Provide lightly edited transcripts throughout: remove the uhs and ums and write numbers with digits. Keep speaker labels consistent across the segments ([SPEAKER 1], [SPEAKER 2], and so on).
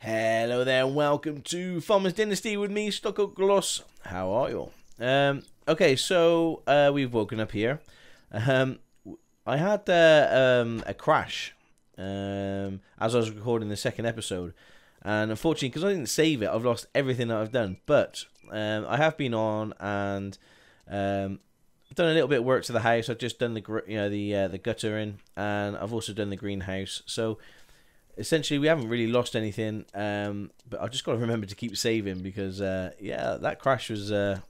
[SPEAKER 1] Hello there, and welcome to Farmers Dynasty with me, Stockoglaws. How are you all? Okay, so we've woken up here. I had a crash as I was recording the second episode, and unfortunately, because I didn't save it, I've lost everything that I've done. But I have been on and done a little bit of work to the house. I've just done the guttering, and I've also done the greenhouse. So essentially, we haven't really lost anything, but I've just got to remember to keep saving because, yeah, that crash was a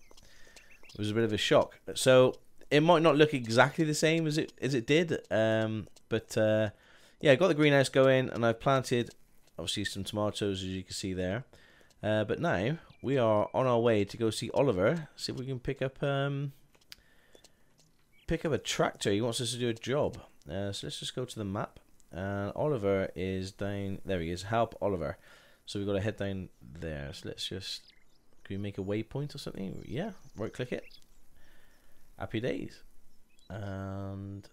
[SPEAKER 1] bit of a shock. So it might not look exactly the same as it did, but yeah, I got the greenhouse going and I've planted obviously some tomatoes, as you can see there. But now we are on our way to go see Oliver, see if we can pick up a tractor. He wants us to do a job. So let's just go to the map. Oliver is down. There he is. Help Oliver. So we've got to head down there. So let's just. Can we make a waypoint or something? Yeah. Right click it. Happy days. And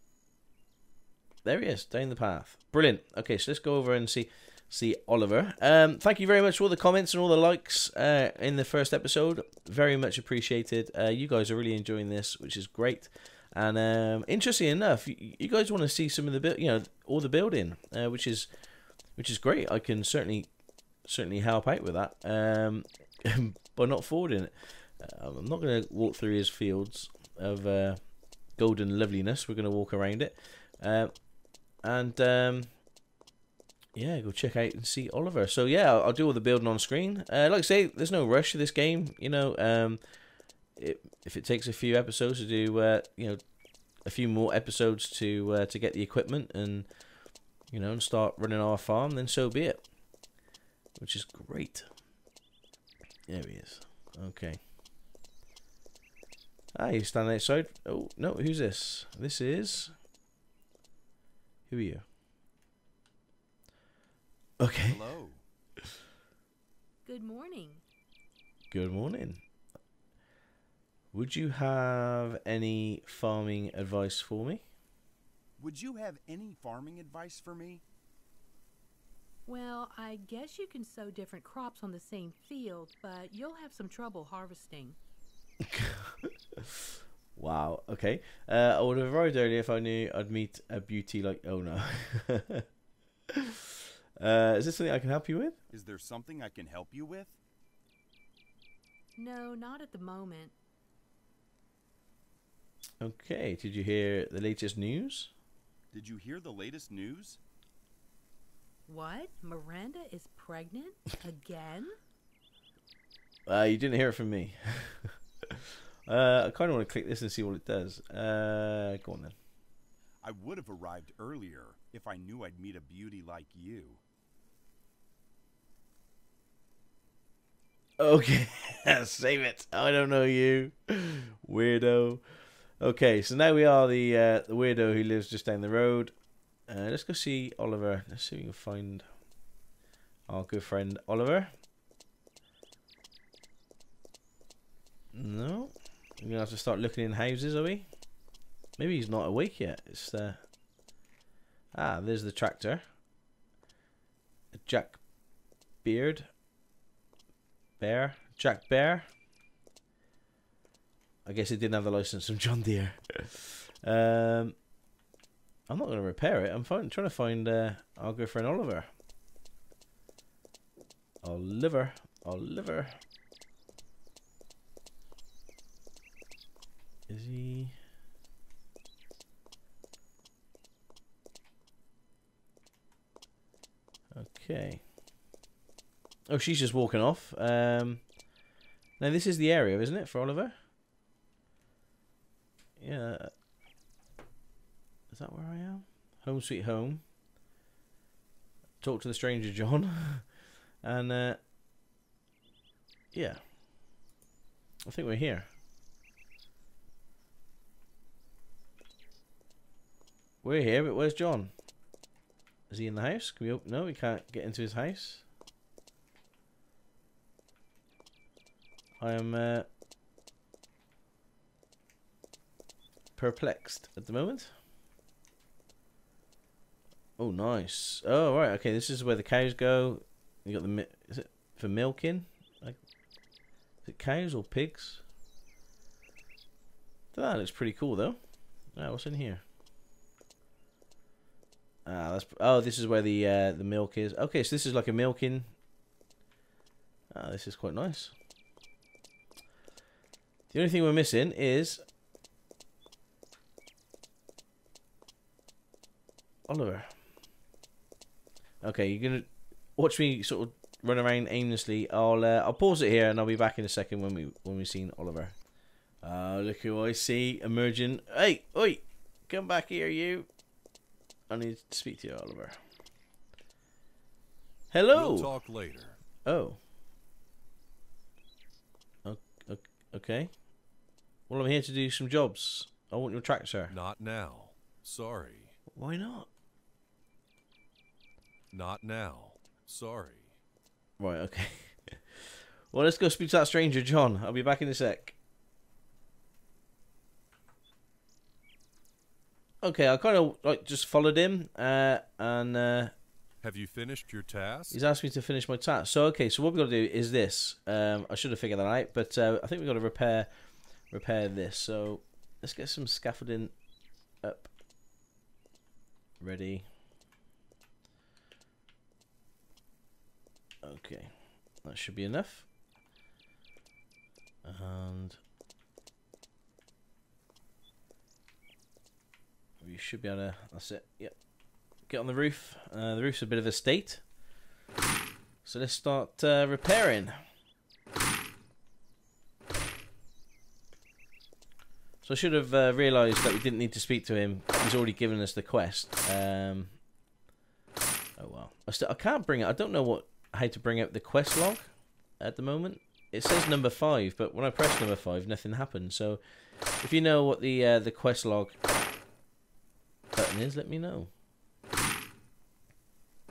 [SPEAKER 1] there he is, down the path. Brilliant. Okay, so let's go over and see Oliver. Thank you very much for all the comments and all the likes in the first episode. Very much appreciated. You guys are really enjoying this, which is great. And interesting enough, you guys want to see some of the all the building, which is great. I can certainly help out with that, by not forwarding it. I'm not going to walk through his fields of golden loveliness. We're going to walk around it, and yeah, go check out and see Oliver. So yeah, I'll do all the building on screen. Like I say, there's no rush to this game. You know, if it takes a few episodes to do, a few more episodes to get the equipment and and start running our farm, then so be it. Which is great. There he is. Okay. Ah, he's standing outside. Oh no, who's this? This is. Who are you? Okay.
[SPEAKER 2] Hello.
[SPEAKER 3] Good morning.
[SPEAKER 1] Good morning. Would you have any farming advice for me?
[SPEAKER 2] Would you have any farming advice for me?
[SPEAKER 3] Well, I guess you can sow different crops on the same field, but you'll have some trouble harvesting.
[SPEAKER 1] Wow, okay. I would have arrived earlier if I knew I'd meet a beauty like... Oh, no. Is this something I can help you with?
[SPEAKER 2] Is there something I can help you with?
[SPEAKER 3] No, not at the moment.
[SPEAKER 1] Okay, did you hear the latest news?
[SPEAKER 2] Did you hear the latest news?
[SPEAKER 3] What? Miranda is pregnant? Again?
[SPEAKER 1] You didn't hear it from me. I kind of want to click this and see what it does. Go on then.
[SPEAKER 2] I would have arrived earlier if I knew I'd meet a beauty like you.
[SPEAKER 1] Okay, save it. I don't know you, weirdo. Okay, so now we are the weirdo who lives just down the road. Let's go see Oliver. Let's see if we can find our good friend Oliver. No, we're gonna have to start looking in houses, are we? Maybe he's not awake yet. It's there's the tractor. Jack Bear. I guess he didn't have the license from John Deere. I'm not going to repair it. I'm trying to find our good friend Oliver. Oliver. Is he? Okay. Oh, she's just walking off. Now this is the area, isn't it, for Oliver? Yeah. Is that where I am? Home sweet home. Talk to the stranger John. And yeah. I think we're here. We're here, but where's John? Is he in the house? Can we open? No, we can't get into his house. I am perplexed at the moment. Oh, nice. Oh, right. Okay, this is where the cows go. You got the... Is it for milking? Like, is it cows or pigs? That looks pretty cool, though. Ah, what's in here? Ah, that's... Oh, this is where the milk is. Okay, so this is like a milking... Ah, this is quite nice. The only thing we're missing is... Oliver. Okay, you're gonna watch me sort of run around aimlessly. I'll pause it here and I'll be back in a second when we've seen Oliver. Look who I see emerging. Hey, oi, come back here, you. I need to speak to you, Oliver. Hello.
[SPEAKER 4] We'll talk later.
[SPEAKER 1] Oh. Okay. Well, I'm here to do some jobs. I want your tractor.
[SPEAKER 4] Not now. Sorry.
[SPEAKER 1] Why not?
[SPEAKER 4] Not now. Sorry.
[SPEAKER 1] Right, okay. Well, let's go speak to that stranger, John. I'll be back in a sec. Okay, I kind of like just followed him, and
[SPEAKER 4] Have you finished your task?
[SPEAKER 1] he's asked me to finish my task. So okay, so what we got to do is this. I should have figured that out, but I think we got to repair this. So let's get some scaffolding up. Ready. Okay, that should be enough. And we should be able to. That's it. Yep. Get on the roof. The roof's a bit of a state, so let's start repairing. So I should have realised that we didn't need to speak to him. He's already given us the quest. Oh well. I can't bring it. I don't know how to bring out the quest log at the moment. It says number 5, but when I press number 5, nothing happens. So if you know what the quest log button is, let me know.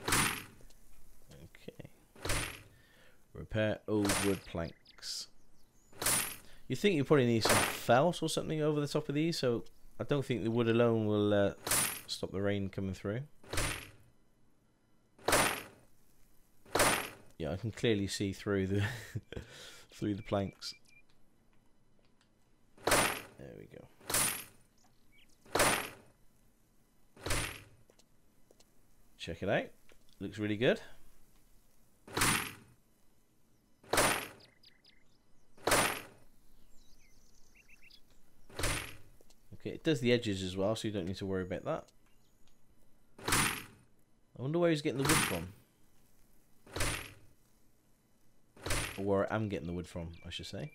[SPEAKER 1] Okay. Repair old wood planks. You think you probably need some felt or something over the top of these, so I don't think the wood alone will stop the rain coming through. Yeah, I can clearly see through the through the planks. There we go. Check it out. Looks really good. Okay, it does the edges as well, so you don't need to worry about that. I wonder where he's getting the wood from. Or where I'm getting the wood from, I should say.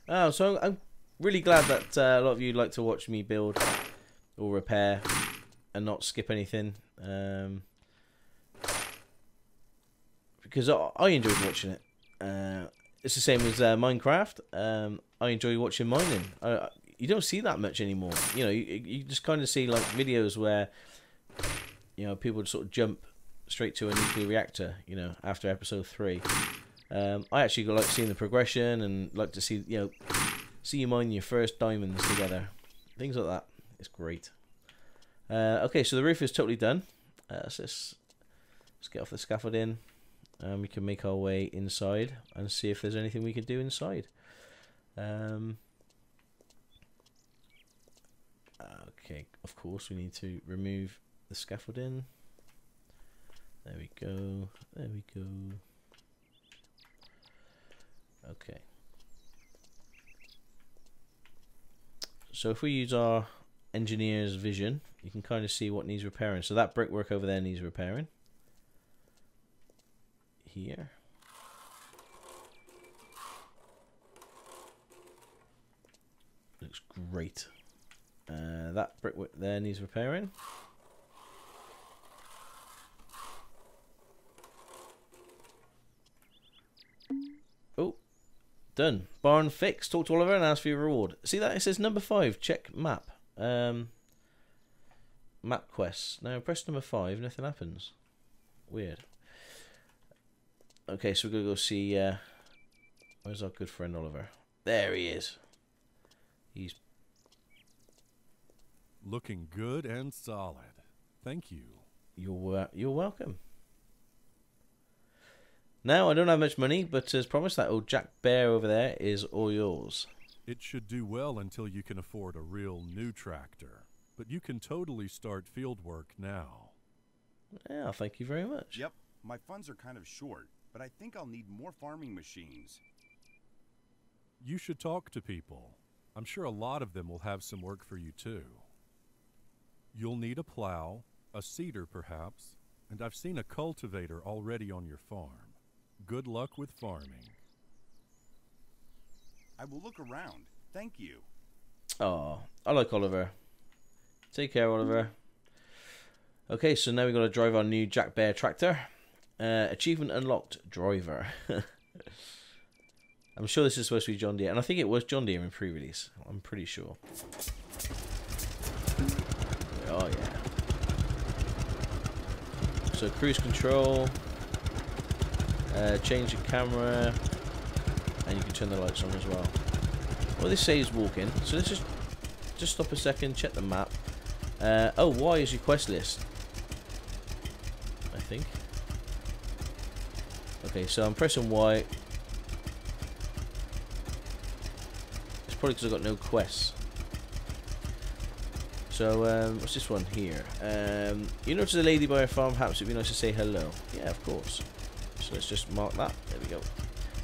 [SPEAKER 1] Oh, so I'm really glad that a lot of you like to watch me build or repair and not skip anything. Because I enjoyed watching it. It's the same as Minecraft. I enjoy watching mining. You don't see that much anymore. You know, you just kind of see like videos where, you know, people sort of jump straight to a nuclear reactor. You know, after episode 3. I actually like seeing the progression and like to see, you know, see you mine your first diamonds together, things like that. It's great. Okay, so the roof is totally done. Let's get off the scaffolding. We can make our way inside and see if there's anything we can do inside. Okay, of course we need to remove the scaffolding. There we go. There we go. Okay. So if we use our engineer's vision, you can kind of see what needs repairing. So that brickwork over there needs repairing. Here. Looks great. That brickwork there needs repairing. Done. Barn fixed. Talk to Oliver and ask for your reward. See that? It says number 5. Check map. Map quests. Now press number 5. Nothing happens. Weird. Okay, so we're going to go see... where's our good friend Oliver? There he is. He's...
[SPEAKER 4] Looking good and solid. Thank you.
[SPEAKER 1] You're welcome. Now, I don't have much money, but as promised, that old Jack Bear over there is all yours.
[SPEAKER 4] It should do well until you can afford a real new tractor. But you can totally start field work now.
[SPEAKER 1] Yeah, thank you very much.
[SPEAKER 2] Yep, my funds are kind of short, but I think I'll need more farming machines.
[SPEAKER 4] You should talk to people. I'm sure a lot of them will have some work for you too. You'll need a plow, a seeder perhaps, and I've seen a cultivator already on your farm. Good luck with farming.
[SPEAKER 2] I will look around. Thank you.
[SPEAKER 1] Oh, I like Oliver. Take care, Oliver. Okay, so now we've got to drive our new Jack Bear tractor. Achievement unlocked, driver. I'm sure this is supposed to be John Deere, and I think it was John Deere in pre-release. I'm pretty sure. Oh yeah. So cruise control. Change the camera, and you can turn the lights on as well. Well, this says walking, so let's just stop a second, check the map. Oh, Y is your quest list, I think. Okay, so I'm pressing Y. It's probably because I've got no quests. So, what's this one here? You notice a lady by a farmhouse, it'd be nice to say hello. Yeah, of course. So let's just mark that. There we go.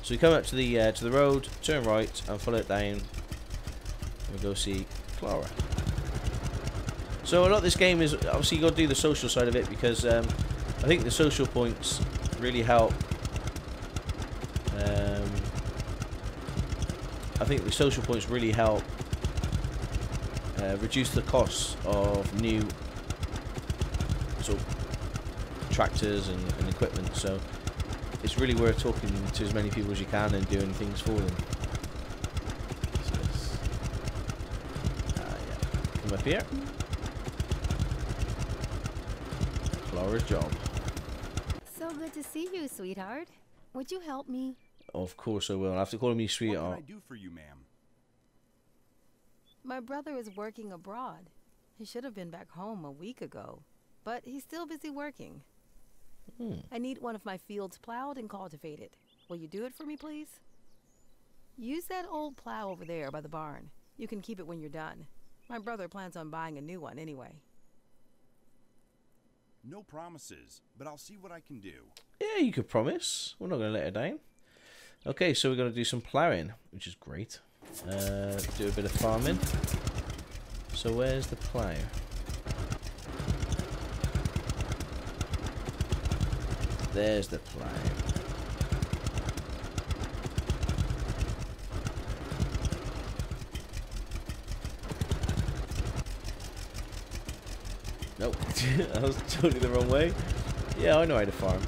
[SPEAKER 1] So we come up to the road, turn right, and follow it down. And we go see Clara. So a lot of this game is obviously you got to do the social side of it because I think the social points really help. I think the social points really help reduce the costs of new sort of tractors and equipment. So it's really worth talking to as many people as you can and doing things for them. So this, yeah. Come up here. Clara's job.
[SPEAKER 5] So good to see you, sweetheart. Would you help me?
[SPEAKER 1] Of course I will. I have to call me
[SPEAKER 2] What
[SPEAKER 1] sweetheart.
[SPEAKER 2] can I do for you, ma'am?
[SPEAKER 5] My brother is working abroad. He should have been back home a week ago, but he's still busy working. I need one of my fields plowed and cultivated. Will you do it for me, please? Use that old plow over there by the barn. You can keep it when you're done. My brother plans on buying a new one anyway.
[SPEAKER 2] No promises, but I'll see what I can do.
[SPEAKER 1] Yeah, you could promise. We're not going to let her down. Okay, so we're going to do some ploughing, which is great. Do a bit of farming. So where's the plough? There's the plough. Nope, I was totally the wrong way. Yeah, I know how to farm.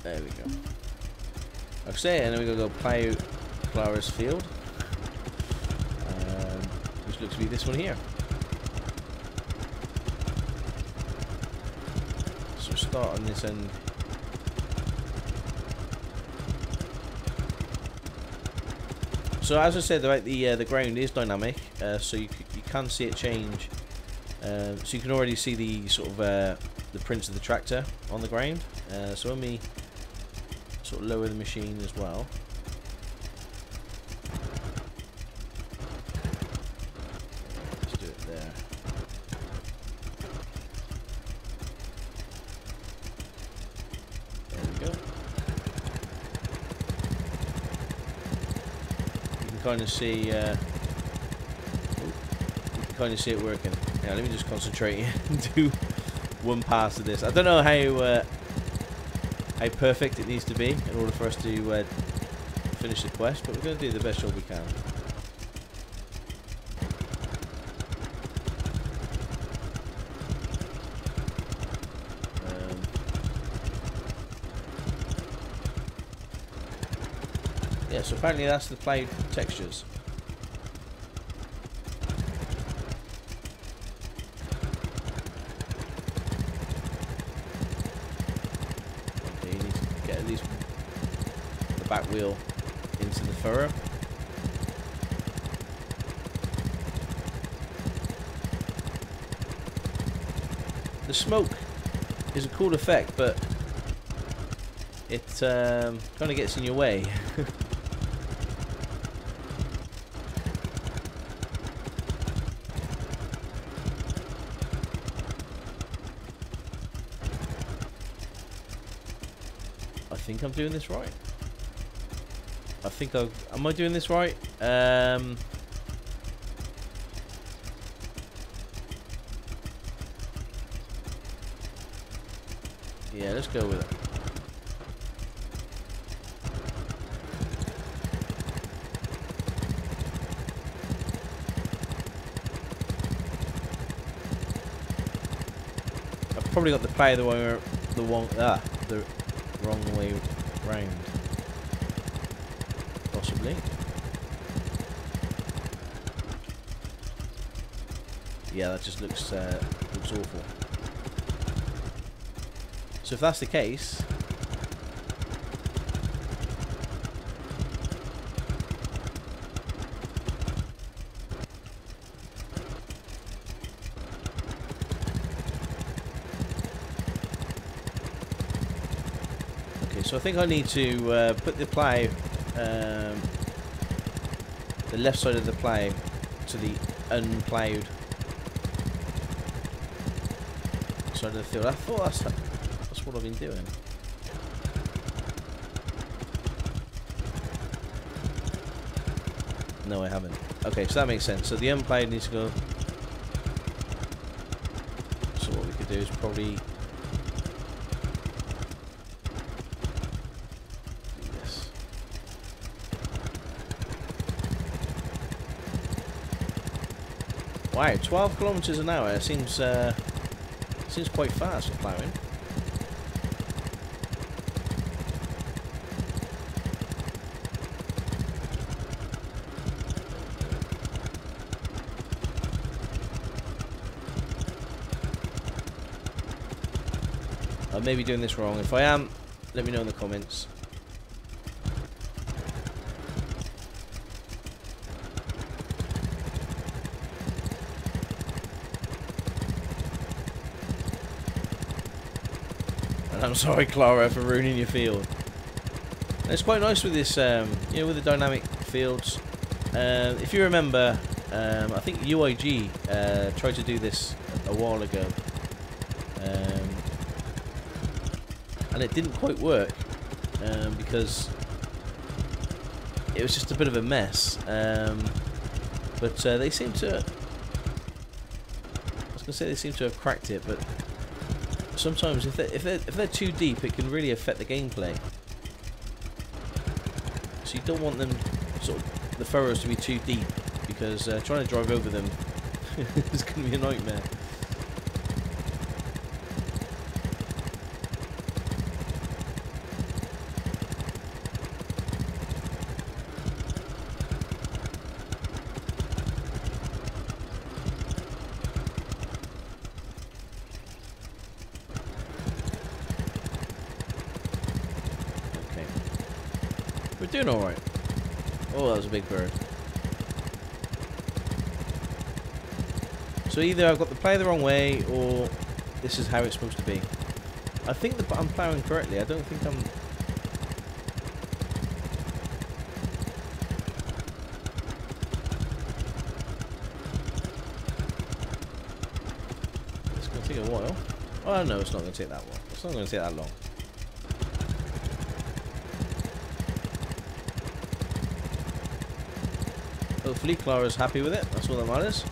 [SPEAKER 1] There we go. Like I say, and then we're going to go plough Clara's field. Which looks to be this one here. So start on this end. So as I said, right, the ground is dynamic, so you can see it change. So you can already see the sort of the prints of the tractor on the ground. So when we sort of lower the machine as well. Let's do it there. There we go. You can kind of see. You can kind of see it working. Yeah, let me just concentrate and do one pass of this. I don't know how perfect it needs to be in order for us to finish the quest, but we're going to do the best job we can. Yeah, so apparently that's the ploughed textures. Okay, you need to get at least the back wheel into the furrow. The smoke is a cool effect, but it kind of gets in your way. I think I'm doing this right. I think am I doing this right? Yeah, let's go with it. I've probably got the play the wrong way round. Possibly. Yeah, that just looks awful. So if that's the case, okay, so I think I need to put the plough, the left side of the plough to the unploughed side of the field. I thought that's what I've been doing. No, I haven't. Okay, so that makes sense. So the unploughed needs to go. So what we could do is probably do this. Wow, 12 kilometers an hour. It seems quite fast for ploughing. I may be doing this wrong. If I am, let me know in the comments. And I'm sorry, Clara, for ruining your field. And it's quite nice with this, you know, with the dynamic fields. If you remember, I think UIG tried to do this a while ago. And it didn't quite work because it was just a bit of a mess. But they seem to, I was gonna say they seem to have cracked it, but sometimes if they're too deep, it can really affect the gameplay. So you don't want them sort of the furrows to be too deep, because trying to drive over them is going to be a nightmare. We're doing alright. Oh, that was a big bird. So either I've got the play the wrong way, or this is how it's supposed to be. I think that I'm ploughing correctly. I don't think I'm... It's going to take a while. Oh no, it's not going to take that long. It's not going to take that long. Hopefully Clara's happy with it, that's all that matters.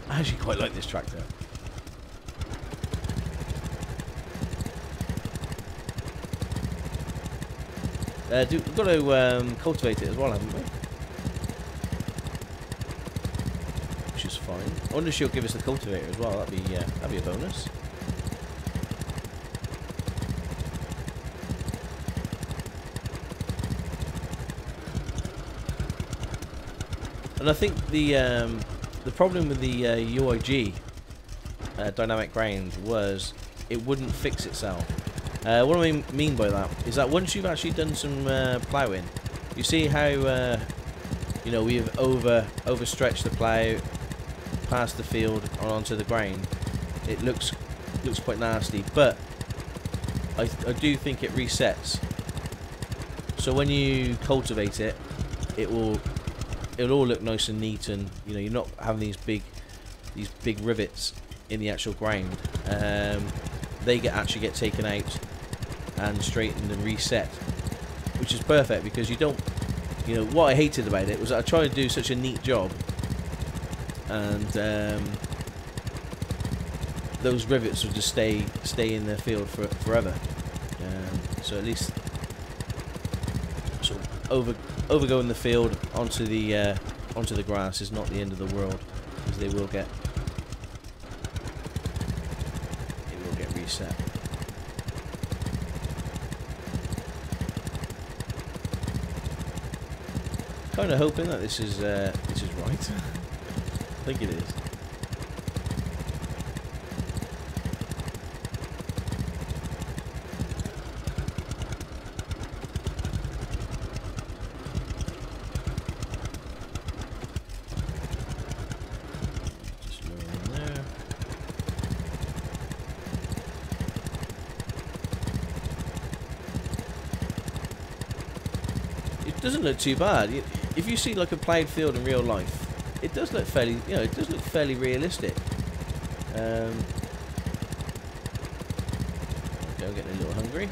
[SPEAKER 1] I actually quite like this tractor. We've got to cultivate it as well, haven't we? Which is fine. I wonder if she'll give us the cultivator as well. That'd be a bonus. And I think the problem with the UIG dynamic ground was it wouldn't fix itself. What do I mean by that is that once you've actually done some ploughing, you see how you know, we've overstretched the plough past the field and onto the ground. It looks quite nasty, but I do think it resets. So when you cultivate it, it'll all look nice and neat, and you know, you're not having these big rivets in the actual ground. They actually get taken out and straightened and reset, which is perfect, because you don't, you know, what I hated about it was that I tried to do such a neat job, and those rivets would just stay in the field forever. So at least sort of overgoing the field onto the grass is not the end of the world, because they will get reset. Kind of hoping that this is right. I think it is. Just lower in there. It doesn't look too bad. If you see like a played field in real life, it does look fairly, you know, it does look fairly realistic. Okay, I'm getting a little hungry.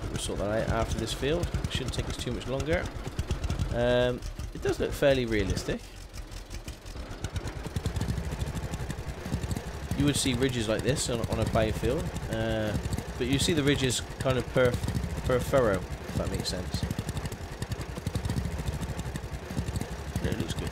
[SPEAKER 1] We'll sort that out after this field. Shouldn't take us too much longer. It does look fairly realistic. You would see ridges like this on a played field, but you see the ridges kind of per furrow, if that makes sense. It looks good.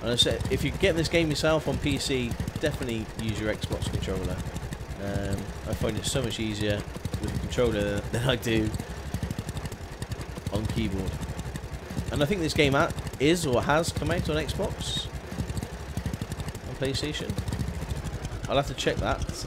[SPEAKER 1] And I said, if you get this game yourself on PC, definitely use your Xbox controller. I find it so much easier with the controller than I do on keyboard. And I think this game is or has come out on Xbox, on PlayStation. I'll have to check that.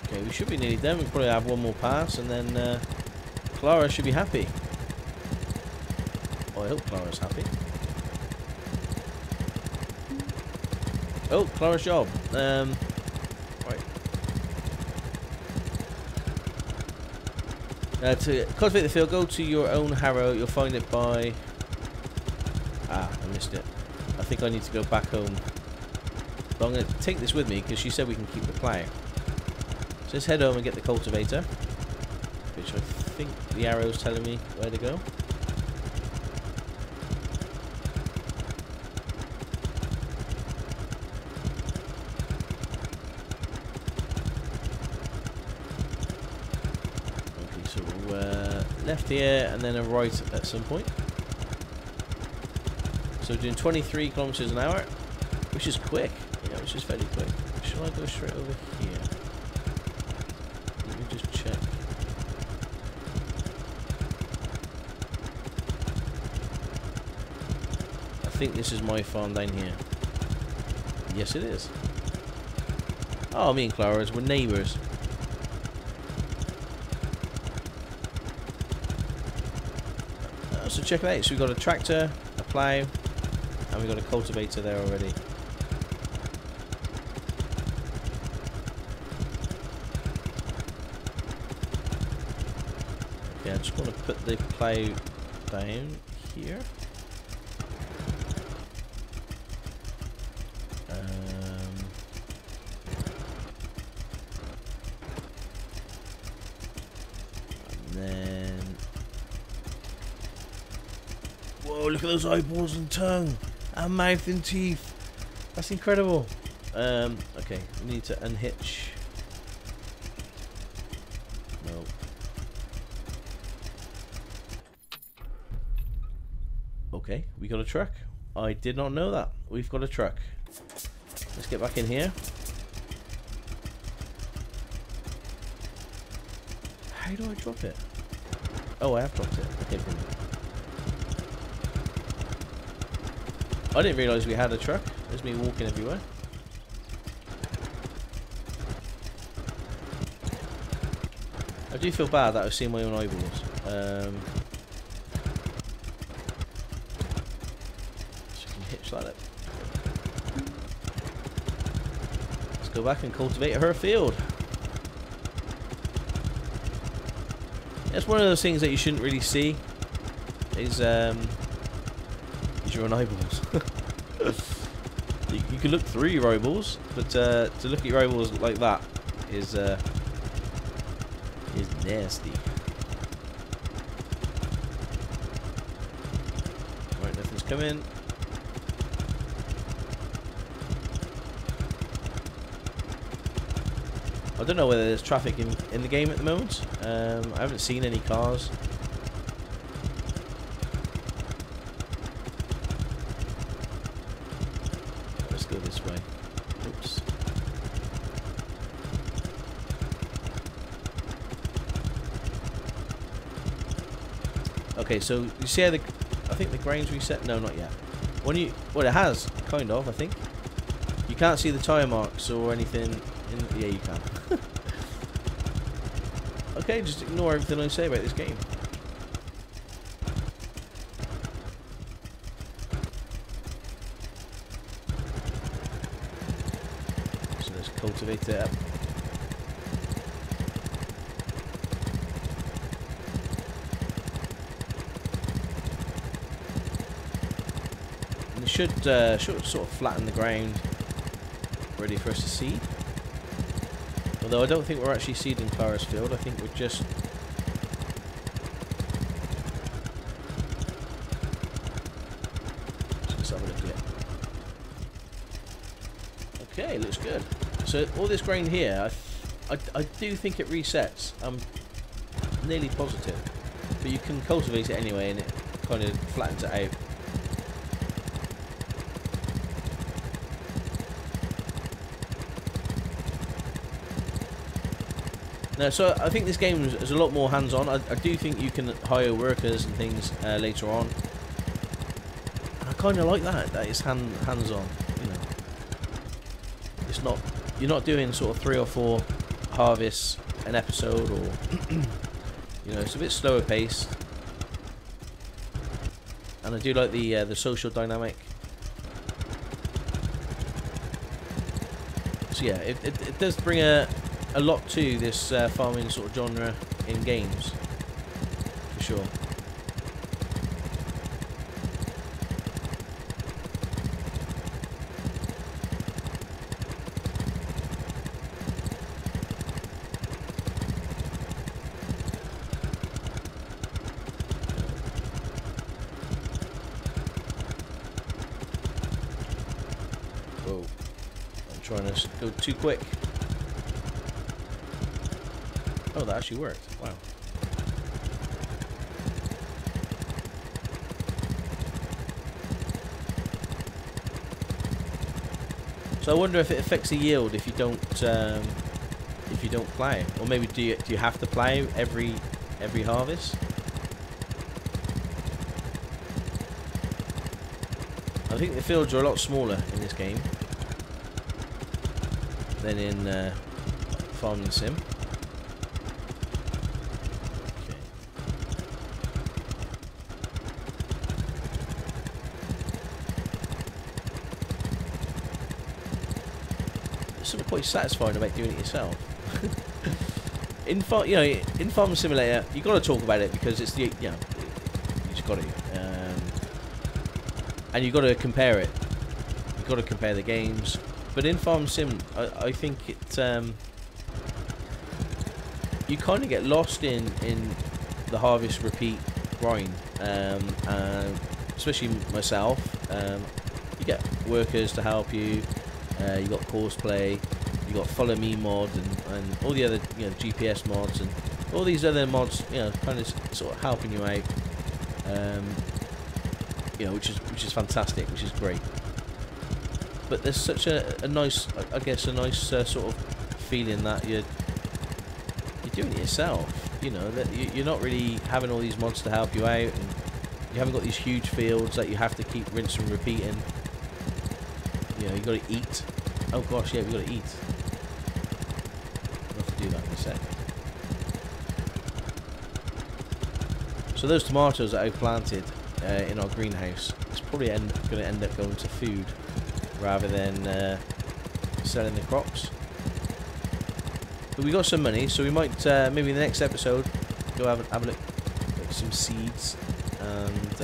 [SPEAKER 1] Okay, we should be nearly done. We probably have one more pass, and then Clara should be happy. Oh, I hope Clara's happy. Oh, Clara's job. Right. To cultivate the field, go to your own harrow. You'll find it by... Ah, I missed it. I think I need to go back home. But I'm going to take this with me, because she said we can keep the plough. So let's head home and get the cultivator, which I think the arrow's telling me where to go. Left here and then a right at some point. So we're doing 23 kilometers an hour, which is quick, you know, which is fairly quick. Shall I go straight over here? Let me just check. I think this is my farm down here. Yes, it is. Oh, me and Clara's, we're neighbours. So check it out. So we've got a tractor, a plough, and we've got a cultivator there already. Okay, just want to put the plow down here. And then, whoa! Look at those eyeballs and tongue, and mouth and teeth. That's incredible. Okay, we need to unhitch. No. Okay, we got a truck. I did not know that. We've got a truck. Let's get back in here. How do I drop it? Oh, I have dropped it. Okay, brilliant. I didn't realise we had a truck. There's me walking everywhere. I do feel bad that I've seen my own eyeballs. So I can hitch that up. Let's go back and cultivate her field. That's one of those things that you shouldn't really see. Is your own eyeballs. You can look through your eyeballs, but to look at your eyeballs like that is nasty. Right, nothing's coming. I don't know whether there's traffic in the game at the moment. I haven't seen any cars. Let's go this way. Oops. Okay, so you see how I think the grain's reset? No, not yet. When you, well, it has, kind of, I think. You can't see the tyre marks or anything. Yeah, you can. Okay, just ignore everything I say about this game. So let's cultivate it up. And it should sort of flatten the ground, ready for us to seed. Although I don't think we're actually seeding Clara's field, I think we're just... Let's have a look at it. Okay, looks good. So all this grain here, I do think it resets. I'm nearly positive. But you can cultivate it anyway and it kind of flattens it out. No, so I think this game is a lot more hands-on. I do think you can hire workers and things later on. And I kind of like that it's hands-on. You know, it's not, you're not doing sort of 3 or 4 harvests an episode, or you know, it's a bit slower paced. And I do like the social dynamic. So yeah, it does bring a lot to this farming sort of genre in games, for sure. Whoa, I'm trying to go too quick. Oh, that actually worked. Wow. So I wonder if it affects the yield if you don't plough, or maybe do you have to plough every harvest? I think the fields are a lot smaller in this game than in Farming Sim. Something quite satisfying about doing it yourself. in Farm Simulator, you got to talk about it because it's the you just got to, and you got to compare it. You got to compare the games. But in Farm Sim, I think it you kind of get lost in the harvest repeat grind, and especially myself. You get workers to help you. You got Courseplay. You got Follow Me mod and all the other GPS mods and all these other mods, kind of sort of helping you out. Which is fantastic, which is great. But there's such a nice, I guess, a nice sort of feeling that you're doing it yourself. That you're not really having all these mods to help you out, and you haven't got these huge fields that you have to keep rinsing and repeating. You got to eat. Oh gosh, yeah, we got to eat. I'll have to do that in a sec. So those tomatoes that I planted in our greenhouse, it's probably going to end up going to food rather than selling the crops. But we got some money, so we might maybe in the next episode go have a look at some seeds and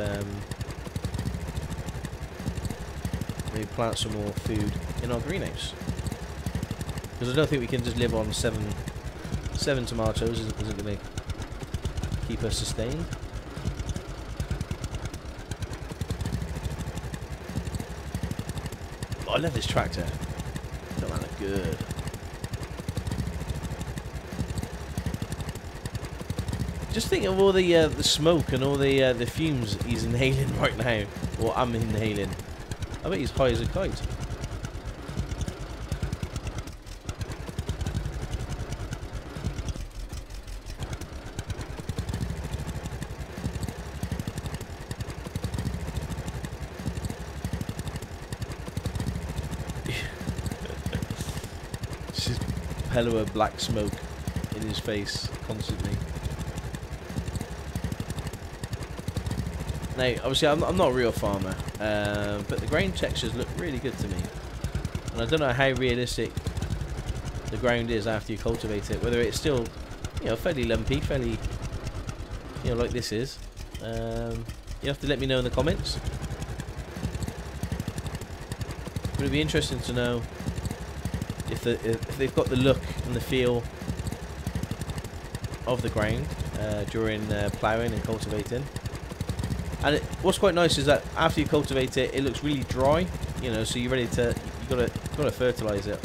[SPEAKER 1] maybe plant some more food in our greenhouse. Because I don't think we can just live on seven tomatoes. Isn't going to keep us sustained. Oh, I love this tractor. Don't that look good? Just think of all the smoke and all the fumes he's inhaling right now, or I'm inhaling. I bet he's high as a kite. Just pillow of black smoke in his face constantly. Now, obviously, I'm not a real farmer, but the grain textures look really good to me. And I don't know how realistic the ground is after you cultivate it. Whether it's still, fairly lumpy, fairly, like this is. You have to let me know in the comments. But it'd be interesting to know if they've got the look and the feel of the ground during ploughing and cultivating. And what's quite nice is that after you cultivate it, it looks really dry, so you're ready to, you gotta fertilize it.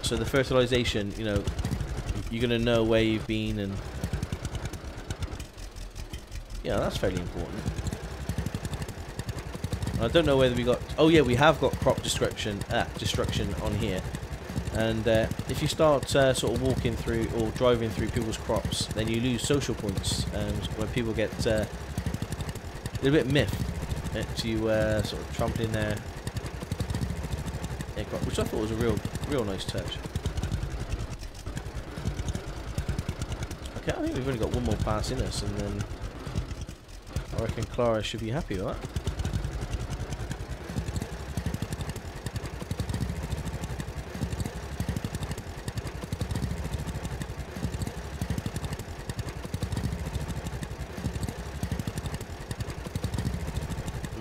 [SPEAKER 1] So the fertilization, you're gonna know where you've been, and that's fairly important. I don't know whether we got, oh yeah, we have got crop destruction on here. And if you start sort of walking through or driving through people's crops, then you lose social points, when people get a little bit miffed at you sort of trampling their crop, which I thought was a real nice touch. Okay, I think we've only got one more pass in us, and then I reckon Clara should be happy with that.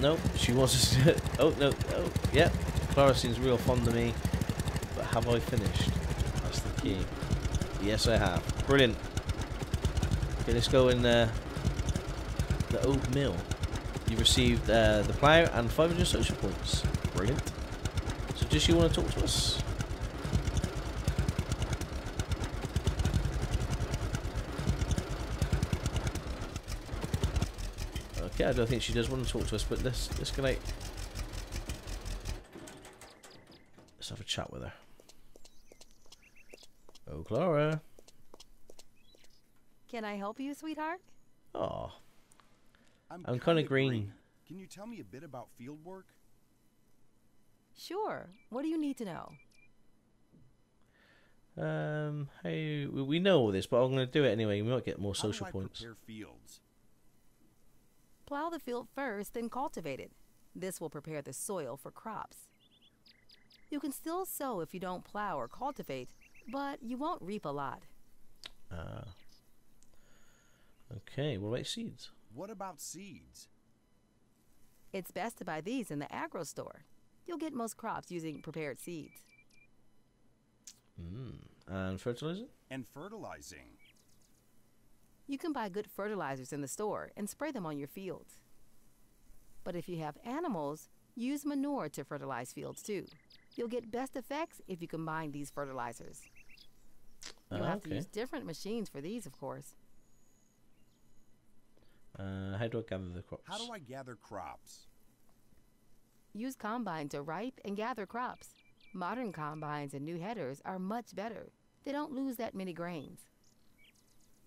[SPEAKER 1] Nope, she wants us to. Oh no! Oh, yeah. Clara seems real fond of me, but have I finished? That's the key. Yes, I have. Brilliant. Okay, let's go in the old mill. You received the plough and 500 social points. Brilliant. So, does she want to talk to us? Okay, I don't think she does want to talk to us, but let's go out. Let's have a chat with her. Oh, Clara.
[SPEAKER 5] Can I help you, sweetheart?
[SPEAKER 1] Oh, I'm kind
[SPEAKER 2] kinda
[SPEAKER 1] of green.
[SPEAKER 2] Can you tell me a bit about field work?
[SPEAKER 5] Sure. What do you need to know?
[SPEAKER 1] Hey, we know all this, but I'm going to do it anyway. We might get more social
[SPEAKER 2] How do I
[SPEAKER 1] points.
[SPEAKER 2] prepare fields?
[SPEAKER 5] Plow the field first, then cultivate it. This will prepare the soil for crops. You can still sow if you don't plow or cultivate, but you won't reap a lot.
[SPEAKER 1] Ah. Okay, what about seeds?
[SPEAKER 2] What about seeds?
[SPEAKER 5] It's best to buy these in the agro store. You'll get most crops using prepared seeds.
[SPEAKER 1] And fertilizer?
[SPEAKER 2] And fertilizing.
[SPEAKER 5] You can buy good fertilizers in the store and spray them on your fields. But if you have animals, use manure to fertilize fields too. You'll get best effects if you combine these fertilizers. You'll have to use different machines for these, of course.
[SPEAKER 1] How do I gather the crops?
[SPEAKER 2] How do I gather crops?
[SPEAKER 5] Use combine to ripe and gather crops. Modern combines and new headers are much better. They don't lose that many grains.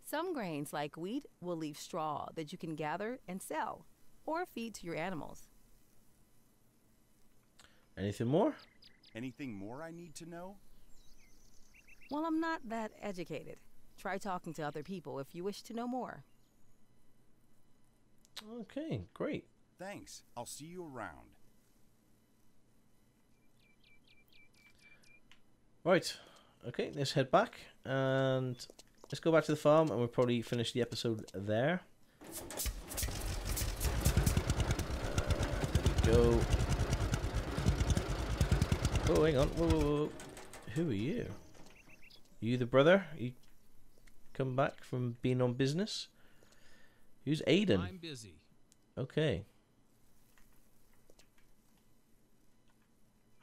[SPEAKER 5] Some grains, like wheat, will leave straw that you can gather and sell, or feed to your animals.
[SPEAKER 1] Anything more?
[SPEAKER 2] Anything more I need to know?
[SPEAKER 5] Well, I'm not that educated. Try talking to other people if you wish to know more.
[SPEAKER 1] Okay, great.
[SPEAKER 2] Thanks. I'll see you around.
[SPEAKER 1] Right. Okay, let's head back and let's go back to the farm and we'll probably finish the episode there. There we go. Oh, hang on. Whoa, whoa, whoa. Who are you? You the brother? You come back from being on business? Who's Aiden?
[SPEAKER 6] I'm busy.
[SPEAKER 1] Okay.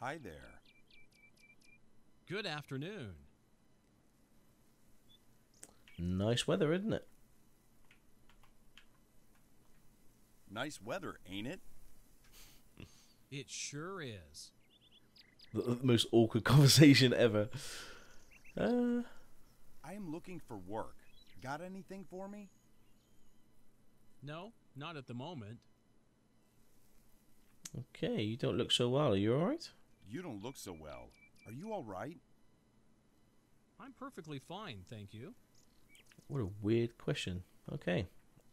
[SPEAKER 2] Hi there.
[SPEAKER 6] Good afternoon.
[SPEAKER 1] Nice weather, isn't it?
[SPEAKER 2] Nice weather, ain't it?
[SPEAKER 6] It sure is.
[SPEAKER 1] The most awkward conversation ever.
[SPEAKER 2] I am looking for work. Got anything for me?
[SPEAKER 6] No, not at the moment.
[SPEAKER 1] Okay, you don't look so well. Are you alright?
[SPEAKER 2] You don't look so well. Are you all right?
[SPEAKER 6] I'm perfectly fine, thank you.
[SPEAKER 1] What a weird question. Okay,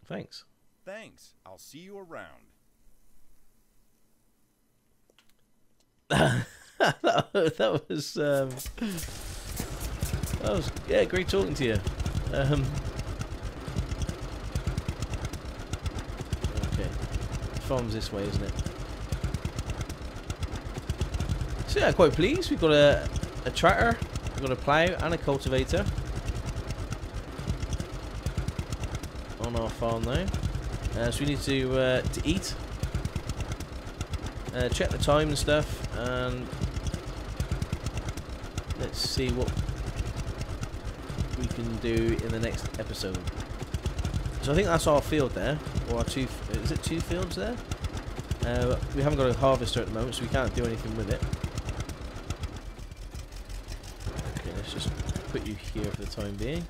[SPEAKER 1] thanks.
[SPEAKER 2] Thanks. I'll see you around.
[SPEAKER 1] that was yeah, great talking to you. Okay, farm's this way, isn't it? So yeah, quite pleased. We've got a tractor, we've got a plough and a cultivator on our farm now. So we need to eat, check the time and stuff, and let's see what we can do in the next episode. So I think that's our field there, or our two. Is it two fields there? We haven't got a harvester at the moment, so we can't do anything with it. Okay, let's just put you here for the time being.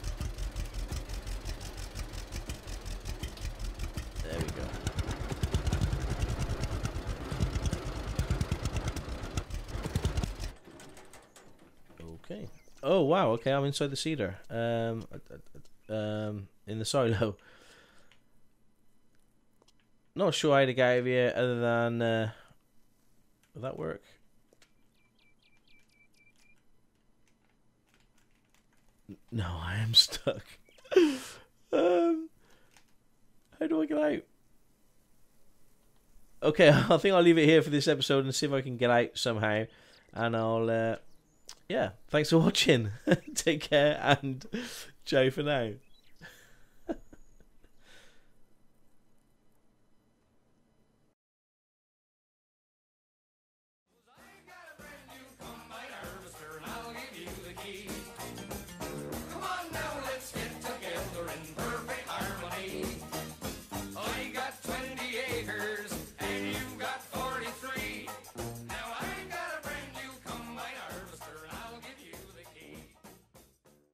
[SPEAKER 1] There we go. Okay. Oh wow. Okay, I'm inside the cedar. In the silo. Not sure how to get out of here other than will that work? No, I am stuck. How do I get out? Okay, I think I'll leave it here for this episode and see if I can get out somehow. And I'll yeah, thanks for watching. Take care and ciao for now.